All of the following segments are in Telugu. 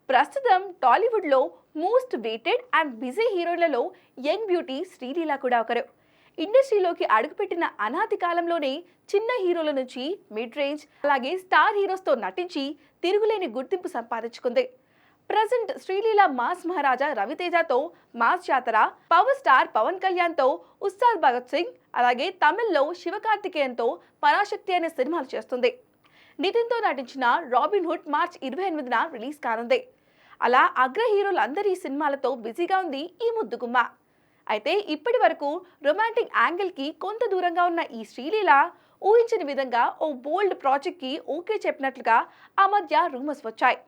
ప్రస్తుతం టాలీవుడ్లో మోస్ట్ వెయిటెడ్ అండ్ బిజీ హీరోయిన్లలో యంగ్ బ్యూటీ శ్రీలీల కూడా ఒకరు. ఇండస్ట్రీలోకి అడుగుపెట్టిన అనాది కాలంలోనే చిన్న హీరోల నుంచి మిడ్ రేంజ్ అలాగే స్టార్ హీరోస్తో నటించి తిరుగులేని గుర్తింపు సంపాదించుకుంది. ప్రజెంట్ శ్రీలీల మాస్ మహారాజా రవితేజతో mass Jathara, power star Pawan కళ్యాణ్తో ఉస్తాద్ భగత్ సింగ్, అలాగే తమిళ్లో శివకార్తికేయన్తో పరాశక్తి అనే సినిమాలు చేస్తుంది. నితిన్తో నటించిన రాబిన్ హుడ్ మార్చి 28న రిలీజ్ కానుంది. అలా అగ్ర హీరోలందరి సినిమాలతో బిజీగా ఉంది ఈ ముద్దుగుమ్మ. అయితే ఇప్పటి వరకు రొమాంటిక్ యాంగిల్కి కొంత దూరంగా ఉన్న ఈ శ్రీలీల ఊహించని విధంగా ఓ బోల్డ్ ప్రాజెక్ట్కి ఓకే చెప్పినట్లుగా ఆ మధ్య రూమర్స్ వచ్చాయి.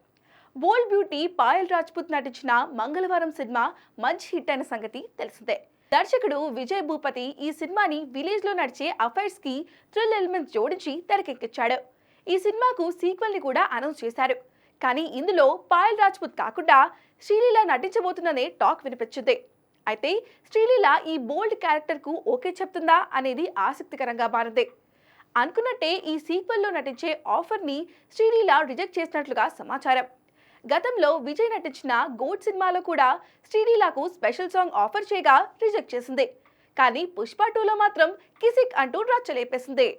బోల్డ్ బ్యూటీ పాయల్ రాజ్పుత్ నటించిన మంగళవారం సినిమా మంచి హిట్ అయిన సంగతి తెలిసిందే. దర్శకుడు విజయ్ భూపతి ఈ సినిమాని విలేజ్లో నడిచే అఫైర్స్ కి థ్రిల్ ఎలిమెంట్స్ జోడించి తెరకెక్కించాడు. ఈ సినిమాకు సీక్వెల్ ని కూడా అనౌన్స్ చేశారు. కానీ ఇందులో పాయల్ రాజ్పుత్ కాకుండా శ్రీలీల నటించబోతుందనే టాక్ వినిపించింది. అయితే శ్రీలీల ఈ బోల్డ్ క్యారెక్టర్ కు ఓకే చెప్తుందా అనేది ఆసక్తికరంగా మారింది. అనుకున్నట్టే ఈ సీక్వెల్లో నటించే ఆఫర్ ని శ్రీలీల రిజెక్ట్ చేసినట్లుగా సమాచారం. గతంలో విజయ్ నటించిన గోడ్ సినిమాలో కూడా శ్రీలీలకు స్పెషల్ సాంగ్ ఆఫర్ చేయగా రిజెక్ట్ చేసింది. కానీ పుష్ప 2లో మాత్రం కిసిక్ అంటూ రచ్చలేపేసింది.